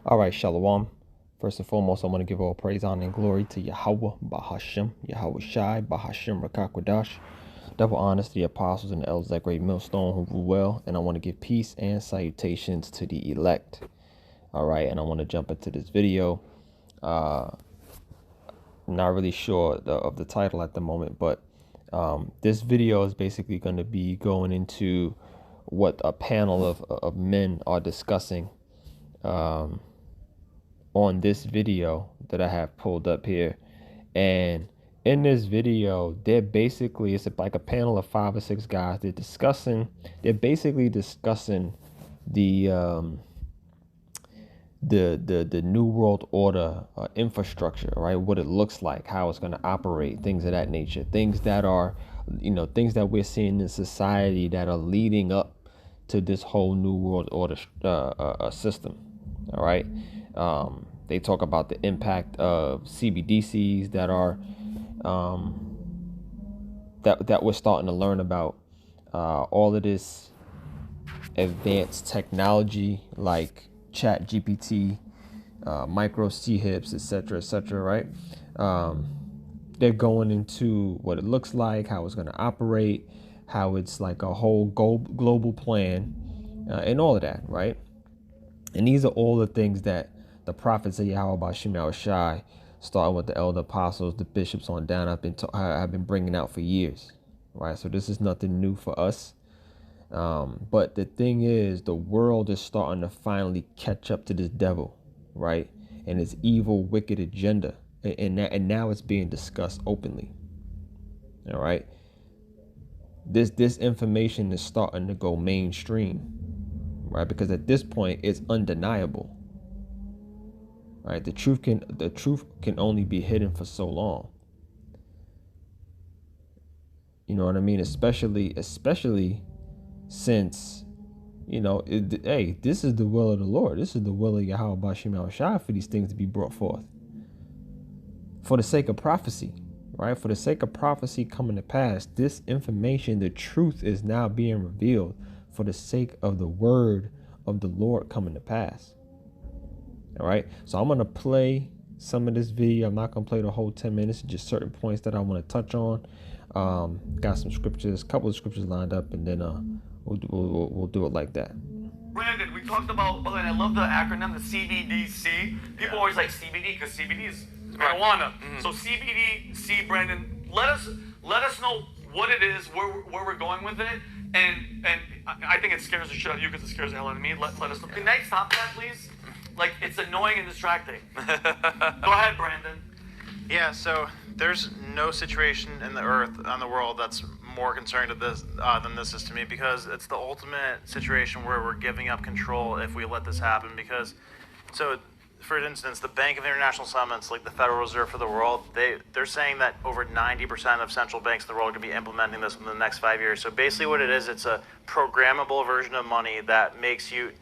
All right, Shalom. First and foremost, I want to give all praise, honor, and glory to Yahawah, Bahashim, YAHAWASHI, Bahashim, Rakakwadash. Double honors to the apostles and the elders that great Millstone who rule well. And I want to give peace and salutations to the elect. All right, and I want to jump into this video. Not really sure of the title at the moment, but this video is basically going to be going into what a panel of men are discussing on this video that I have pulled up here. And in this video, they're basically, it's like a panel of 5 or 6 guys. They're basically discussing the new world order infrastructure, right? What it looks like, how it's going to operate, things of that nature, things that are, things that we're seeing in society that are leading up to this whole new world order system. All right. They talk about the impact of CBDCs that are that we're starting to learn about. All of this advanced technology like ChatGPT, micro C-hips, etc., right? They're going into what it looks like, how it's going to operate, how it's like a whole global plan, and all of that, right? And these are all the things that the prophets of YAHAWASHI, starting with the elder apostles, the bishops on down, have been bringing out for years, right? So this is nothing new for us. But the thing is, the world is starting to finally catch up to this devil, right? And his evil, wicked agenda. And now it's being discussed openly. All right. This information is starting to go mainstream, right? Because at this point, it's undeniable. Right? The truth can only be hidden for so long. You know what I mean? Especially since, hey, this is the will of the Lord. This is the will of YAHAWASHI for these things to be brought forth. For the sake of prophecy, right? For the sake of prophecy coming to pass, this information, the truth is now being revealed for the sake of the word of the Lord coming to pass. All right. So I'm going to play some of this video. I'm not going to play the whole 10 minutes, just certain points that I want to touch on. Got some scriptures, a couple of scriptures lined up, and then we'll do it like that. Brandon, we talked about, and I love the acronym, the CBDC. People always like CBD because CBD is marijuana. Mm-hmm. So CBDC, Brandon, let us know what it is, where we're going with it, and I think it scares the shit out of you because it scares the hell out of me. Let us know. Can I stop that, please? Like, it's annoying and distracting. Go ahead, Brandon. Yeah, so there's no situation in the earth, on the world, that's more concerning to this than this is to me, because it's the ultimate situation where we're giving up control if we let this happen. Because, so, for instance, the Bank of International Settlements, like the Federal Reserve for the world, they're saying that over 90% of central banks in the world are going to be implementing this within the next 5 years. So basically what it is, it's a programmable version of money that makes you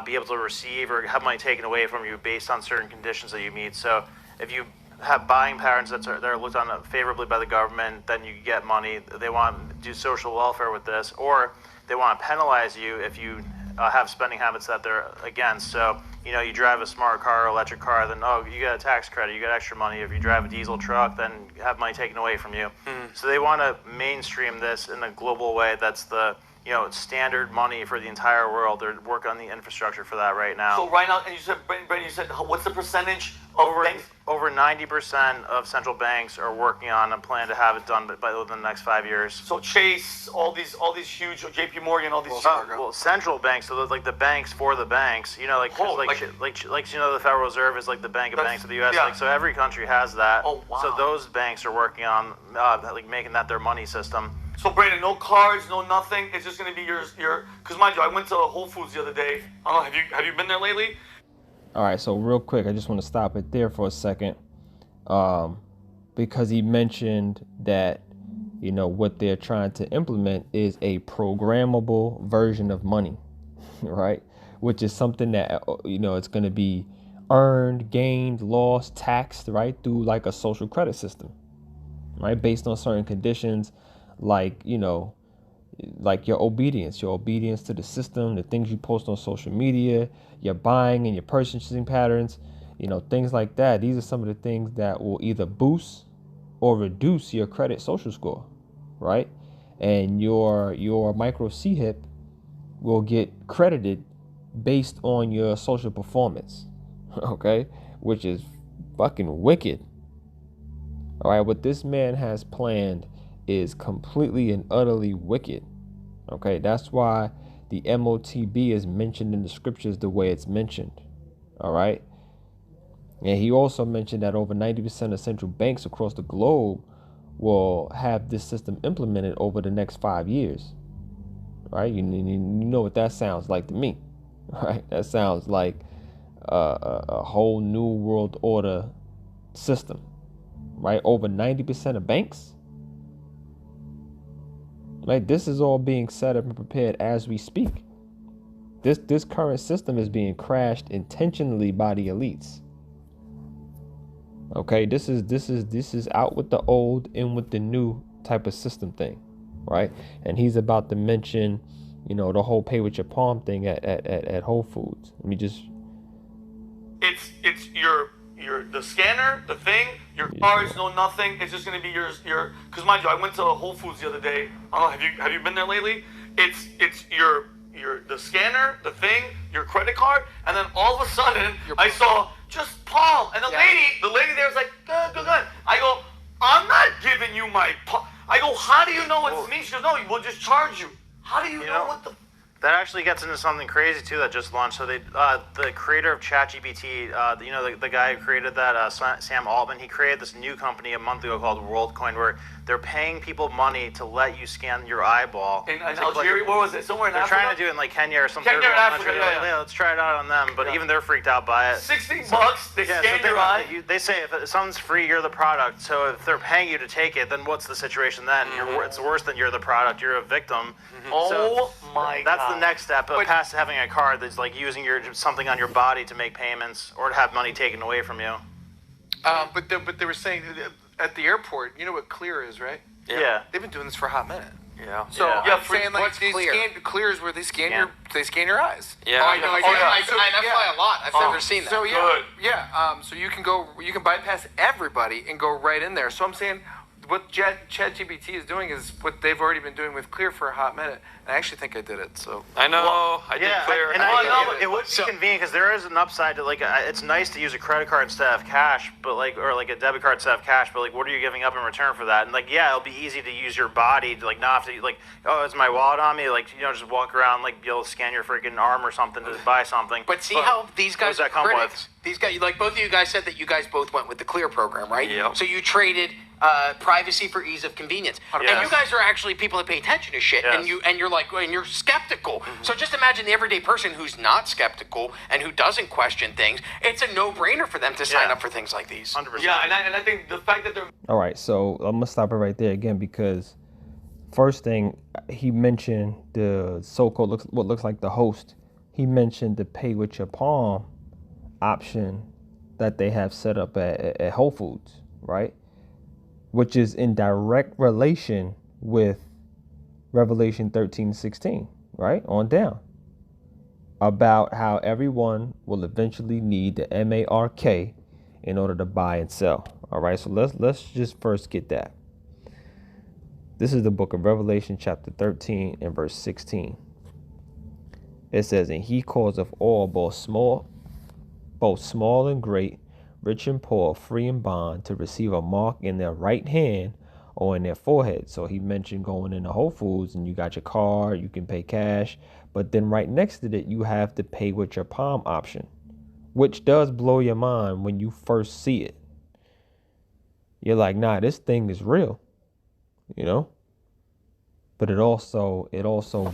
be able to receive or have money taken away from you based on certain conditions that you meet. So if you have buying patterns that are looked on favorably by the government, then you get money. They want to do social welfare with this, or they want to penalize you if you have spending habits that they're against. So, you drive a smart car or electric car, then, you get a tax credit, you get extra money. If you drive a diesel truck, then you have money taken away from you. So they want to mainstream this in a global way. That's the standard money for the entire world. They're working on the infrastructure for that right now. So right now, and you said, Brandon, what's the percentage of banks? Over 90% of central banks are working on a plan to have it done by within the next 5 years. So Chase, all these huge, JP Morgan, all these. Well, central banks, so like the banks for the banks. The Federal Reserve is like the bank of banks of the U.S. Yeah. So every country has that. Oh, wow. So those banks are working on making that their money system. So Brandon, no cards, no nothing. It's just gonna be your. Because mind you, I went to Whole Foods the other day. I don't know. Have you been there lately? All right, so real quick, I just want to stop it there for a second, because he mentioned that, what they're trying to implement is a programmable version of money, right? Which is something that, it's going to be earned, gained, lost, taxed, right, through like a social credit system, right, based on certain conditions, like, like your obedience to the system, the things you post on social media, your buying and your purchasing patterns, things like that. These are some of the things that will either boost or reduce your credit social score, right? And your micro CHIP will get credited based on your social performance, okay? Which is fucking wicked. All right, what this man has planned is completely and utterly wicked. Okay, that's why the MOTB is mentioned in the scriptures the way it's mentioned. All right. And he also mentioned that over 90% of central banks across the globe will have this system implemented over the next 5 years. Right? You know what that sounds like to me. Right? That sounds like a whole new world order system. Right? Over 90% of banks. Right? This is all being set up and prepared as we speak. This current system is being crashed intentionally by the elites. Okay, this is out with the old, in with the new type of system thing, right? And he's about to mention, the whole pay with your palm thing at Whole Foods. Let me just. It's your the scanner, the thing, your cards, no nothing. It's just gonna be your. Because mind you, I went to Whole Foods the other day. I don't know, have you been there lately? It's your the scanner, the thing, your credit card, and then all of a sudden I saw just palm, and the lady there was like, good. I go, I'm not giving you my palm. I go, how do you know it's me? She goes, no, we'll just charge you. How do you know what the? That actually gets into something crazy too that just launched. So they, the creator of ChatGPT, the guy who created that, Sam Altman, he created this new company a month ago called WorldCoin, where they're paying people money to let you scan your eyeball. In Algeria, where was it? Somewhere in Africa? They're trying to do it in like Kenya or something. Kenya or Africa, yeah, let's try it out on them. But even they're freaked out by it. $16, they scan your eye. They say if something's free, you're the product. So if they're paying you to take it, then what's the situation then? It's worse than you're the product. You're a victim. Oh my God. That's the next step, past having a card that's like using something on your body to make payments or to have money taken away from you. But they were saying at the airport, you know what Clear is, right? Yeah. They've been doing this for a hot minute. Yeah. So I'm saying like Clear is where they scan your eyes. Yeah. Oh, I know. I fly a lot. I've never seen that. So so you can bypass everybody and go right in there. So I'm saying what ChatGPT is doing is what they've already been doing with Clear for a hot minute. I actually think I did it. So I know. I did Clear. It would be convenient because there is an upside to it's nice to use a credit card instead of cash, but or a debit card instead of cash. But what are you giving up in return for that? And it'll be easy to use your body to not have to is my wallet on me? Just walk around be able to scan your freaking arm or something to buy something. But see how these guys are come critics. These guys, both of you guys said that you guys both went with the Clear program, right? Yeah. So you traded privacy for ease of convenience. Yes. And you guys are actually people that pay attention to shit, Yes. and you're skeptical. Mm-hmm. So just imagine the everyday person who's not skeptical and who doesn't question things. It's a no-brainer for them to sign up for things like these. 100%. Yeah, and I think the fact that they're All right, so I'm gonna stop it right there again because first thing he mentioned the so-called what looks like the host. He mentioned the pay with your palm option that they have set up at Whole Foods, right? Which is in direct relation with Revelation 13:16, right? On down. About how everyone will eventually need the MARK in order to buy and sell. All right, so let's just first get that. This is the book of Revelation chapter 13 and verse 16. It says, and he calls of all, both small and great, rich and poor, free and bond, to receive a mark in their right hand or in their forehead. So he mentioned going into Whole Foods and you got your card, you can pay cash, but then right next to it, you have the pay with your palm option, which does blow your mind when you first see it. You're like, nah, this thing is real, But it also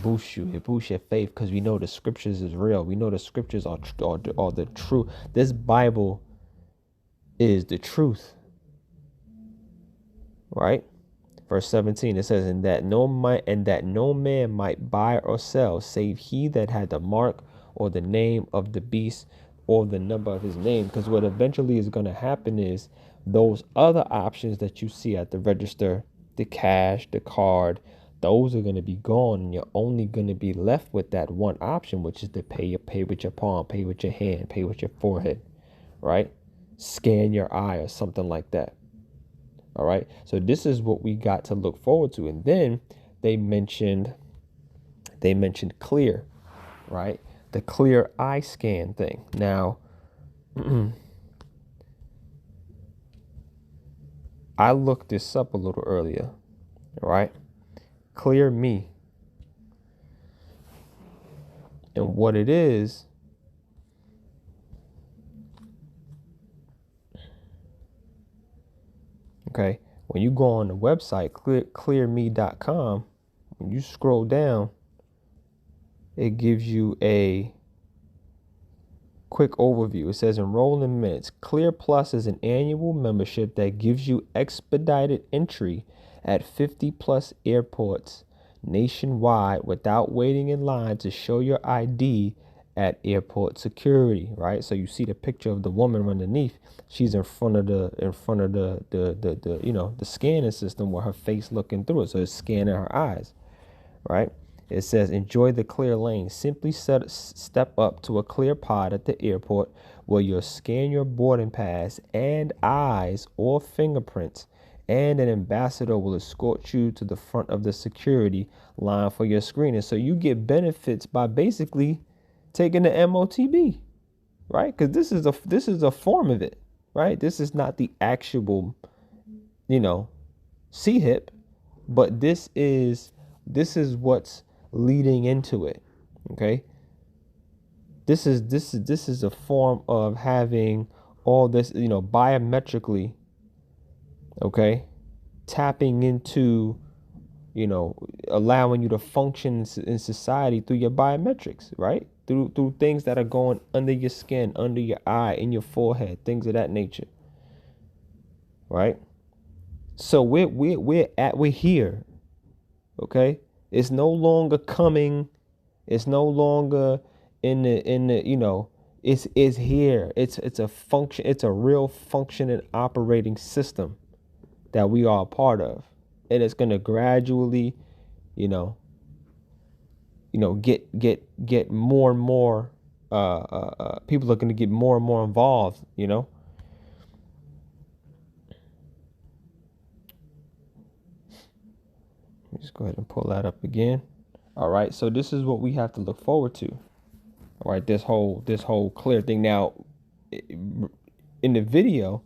boosts you. It boosts your faith because we know the scriptures is real. We know the scriptures are the truth. This Bible is the truth, right? Verse 17, it says, and that no man might buy or sell, save he that had the mark or the name of the beast or the number of his name. Because what eventually is going to happen is those other options that you see at the register, the cash, the card, those are going to be gone, and you're only going to be left with that one option, which is to pay with your palm, pay with your hand, pay with your forehead, right? Scan your eye or something like that. All right. So this is what we got to look forward to. And then they mentioned clear, right? The clear eye scan thing. Now, I looked this up a little earlier, right? Clear Me. And what it is, okay, when you go on the website, clearme.com, when you scroll down, it gives you a quick overview. It says enroll in minutes. Clear Plus is an annual membership that gives you expedited entry at 50 plus airports nationwide without waiting in line to show your ID at airport security, right? So you see the picture of the woman underneath. She's in front of the the scanning system with her face looking through it. So it's scanning her eyes, right? It says, enjoy the clear lane. Simply step up to a clear pod at the airport where you'll scan your boarding pass and eyes or fingerprints, and an ambassador will escort you to the front of the security line for your screening. So you get benefits by basically taking the MOTB, right? Because this is a form of it, right? This is not the actual, CHIP, but this is what's leading into it. Okay, this is a form of having all this, biometrically, okay, tapping into, allowing you to function in society through your biometrics, right? Through things that are going under your skin, under your eye, in your forehead, things of that nature, right? So we're here, okay? It's no longer coming. It's no longer in the it's here. It's a function. It's a real functioning operating system that we are a part of, and it's gonna gradually, get more and more. People are gonna get more and more involved. Just go ahead and pull that up again. All right, so this is what we have to look forward to. All right, this whole clear thing. Now, in the video,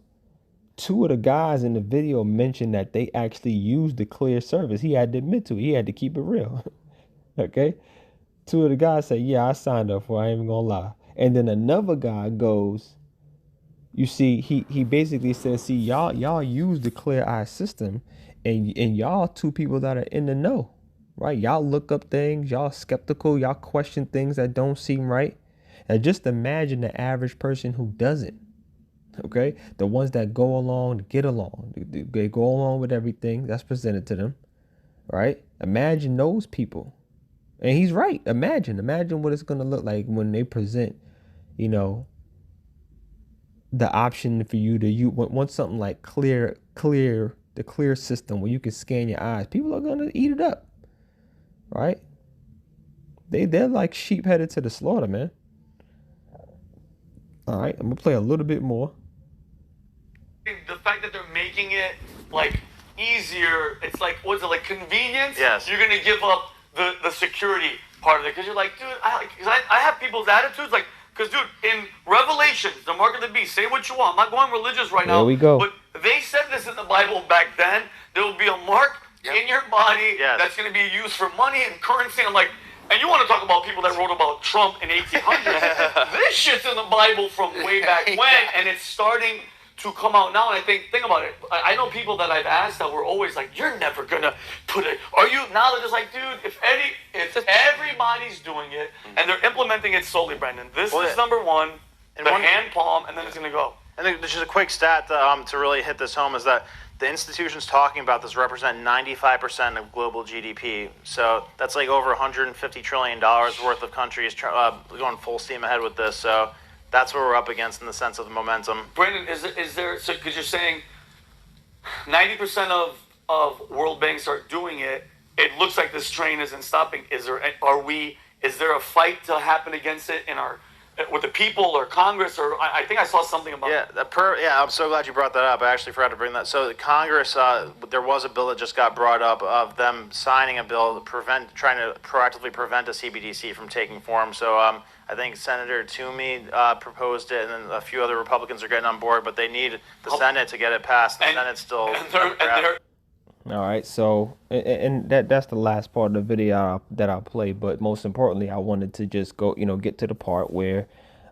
two of the guys in the video mentioned that they actually used the clear service. He had to admit to it. He had to keep it real. Okay, two of the guys say, "Yeah, I signed up for it. I ain't even gonna lie." And then another guy goes, "You see, he basically says, see, y'all use the clear eye system." And y'all two people that are in the know, right? Y'all look up things, y'all skeptical, y'all question things that don't seem right. And just imagine the average person who doesn't, okay? The ones that go along to get along. They go along with everything that's presented to them, right? Imagine those people. And he's right. Imagine what it's going to look like when they present, the option for you to want something like the clear system where you can scan your eyes. People are going to eat it up, right? They're like sheep headed to the slaughter, man. All right, I'm going to play a little bit more. The fact that they're making it like easier, it's like, what's it, like convenience? Yes. You're going to give up the security part of it because you're like, dude, I have people's attitudes like, because, dude, in Revelations, the mark of the beast, say what you want. I'm not going religious right now. There we go. But they said this in the Bible back then. There will be a mark in your body that's going to be used for money and currency. I'm like, and you want to talk about people that wrote about Trump in 1800s. This shit's in the Bible from way back when, and it's starting to come out now. And I think about it. I know people that I've asked that were always like, you're never going to put it. Are you? Now they're just like, dude, if everybody's doing it and they're implementing it slowly, Brendan. This is number one, and hand palm, and then it's going to go. And then just a quick stat to really hit this home is that the institutions talking about this represent 95% of global GDP. So that's like over $150 trillion worth of countries going full steam ahead with this. So that's what we're up against in the sense of the momentum. Brendan, is there, because you're saying 90% of world banks are doing it, it looks like this train isn't stopping. Is there a fight to happen against it in our with the people or Congress? Or I think I saw something about I'm so glad you brought that up. I actually forgot to bring that. So the Congress, there was a bill that just got brought up of them signing a bill trying to proactively prevent a CBDC from taking form. So I think Senator Toomey proposed it, and then a few other Republicans are getting on board, but they need the Senate to get it passed. The Senate's still. All right, so and that's the last part of the video that I'll play. But most importantly, I wanted to just go, get to the part where,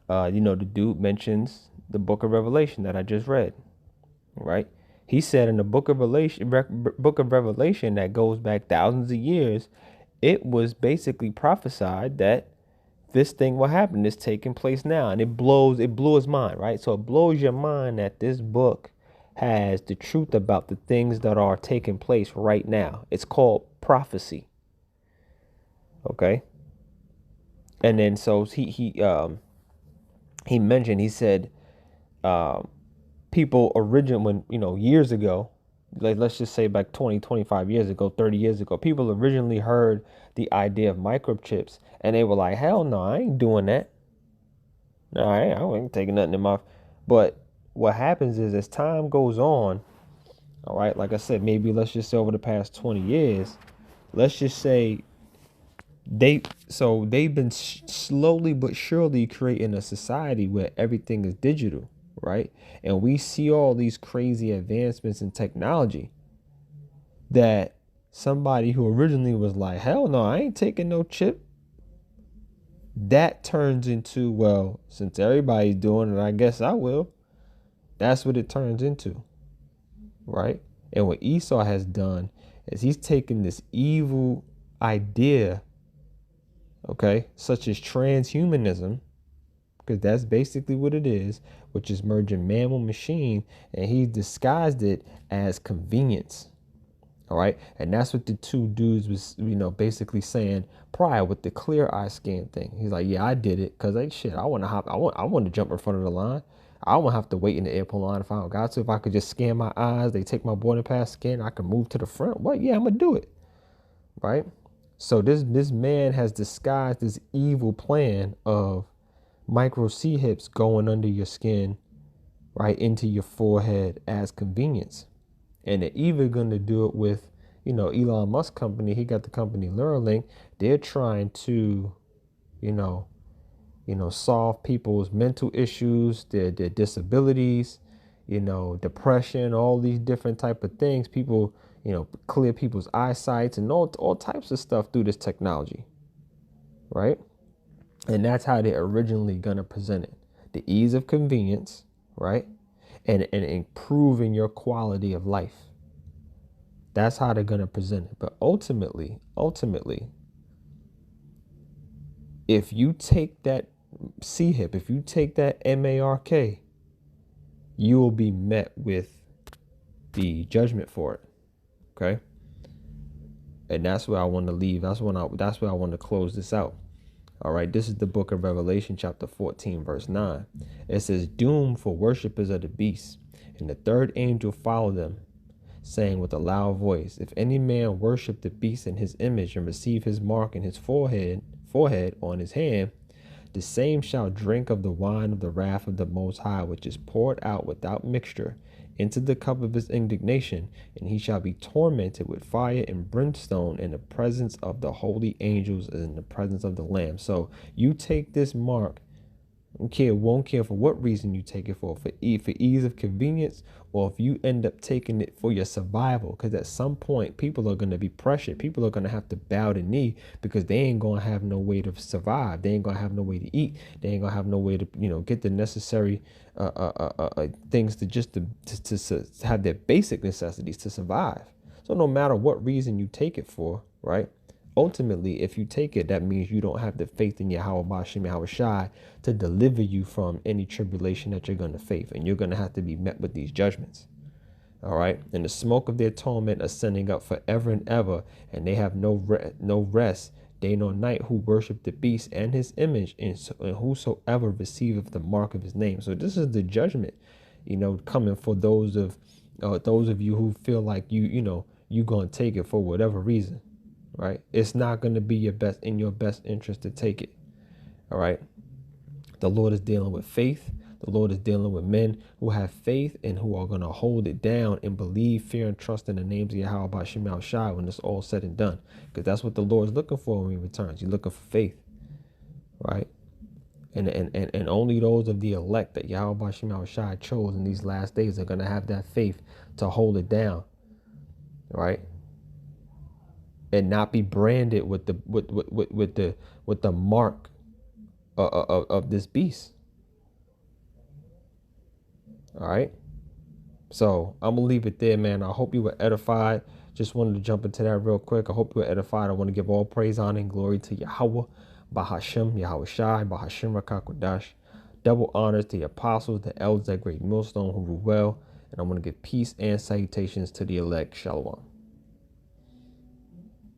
the dude mentions the Book of Revelation that I just read. Right? He said in the Book of Revelation that goes back thousands of years, it was basically prophesied that this thing will happen. It's taking place now, and it blew his mind. Right? So it blows your mind that this book has the truth about the things that are taking place right now. It's called prophecy. Okay. And then so he mentioned, he said people when years ago, like let's just say back 20, 25 years ago, 30 years ago, people originally heard the idea of microchips and they were like, hell no, I ain't doing that. No, I ain't taking nothing in my. But what happens is as time goes on, all right, like I said, maybe let's just say over the past 20 years, let's just say they've been slowly but surely creating a society where everything is digital, right? And we see all these crazy advancements in technology that somebody who originally was like, hell no, I ain't taking no chip. That turns into, well, since everybody's doing it, I guess I will. That's what it turns into, right? And what Esau has done is he's taken this evil idea, okay, such as transhumanism, because that's basically what it is, which is merging man with machine, and he disguised it as convenience, all right? And that's what the two dudes was, basically saying prior with the clear eye scan thing. He's like, yeah, I did it because like shit, I want to jump in front of the line. I won't have to wait in the airport line if I don't got to. If I could just scan my eyes, they take my boarding pass scan, I can move to the front. What? Yeah, I'm gonna do it, right? So this man has disguised this evil plan of micro C-hips going under your skin, right into your forehead as convenience, and they're either gonna do it with, Elon Musk company. He got the company Neuralink. They're trying to, solve people's mental issues, their disabilities, depression, all these different type of things. People, clear people's eyesight and all types of stuff through this technology, right? And that's how they're originally gonna present it: the ease of convenience, right, and improving your quality of life. That's how they're gonna present it. But ultimately, if you take that C-hip, if you take that MARK, you will be met with the judgment for it. Okay? And that's where I want to leave. That's where I want to close this out. All right, this is the book of Revelation, chapter 14, verse 9. It says, doom for worshipers of the beast. And the third angel followed them, saying with a loud voice, if any man worship the beast in his image and receive his mark in his forehead on his hand, the same shall drink of the wine of the wrath of the Most High, which is poured out without mixture into the cup of his indignation, and he shall be tormented with fire and brimstone in the presence of the holy angels and in the presence of the Lamb. So you take this mark, won't care for what reason you take it for ease of convenience, or if you end up taking it for your survival, because at some point people are going to be pressured. People are going to have to bow the knee because they ain't going to have no way to survive. They ain't going to have no way to eat. They ain't going to have no way to, get the necessary things to have their basic necessities to survive. So no matter what reason you take it for, right? Ultimately, if you take it, that means you don't have the faith in YAHAWASHI to deliver you from any tribulation that you're going to face. And you're going to have to be met with these judgments. All right. And the smoke of their torment ascending up forever and ever. And they have no rest, day nor night, who worship the beast and his image, and whosoever receiveth the mark of his name. So this is the judgment, coming for those of you who feel like you're going to take it for whatever reason. right? It's not going to be in your best interest to take it. All right. The Lord is dealing with faith. The Lord is dealing with men who have faith and who are going to hold it down and believe, fear, and trust in the names of YAHAWASHI when it's all said and done. Because that's what the Lord is looking for when he returns. He's looking for faith, right? And only those of the elect that YAHAWASHI chose in these last days are going to have that faith to hold it down, right? And not be branded with the mark of this beast. All right. So I'm gonna leave it there, man. I hope you were edified. Just wanted to jump into that real quick. I hope you were edified. I want to give all praise, honor, and glory to Yahweh, Bahashem, Yahawashai, Bahashem Rakakwadash. Double honors to the apostles, the elders, that great Millstone who rule well. And I want to give peace and salutations to the elect. Shalom.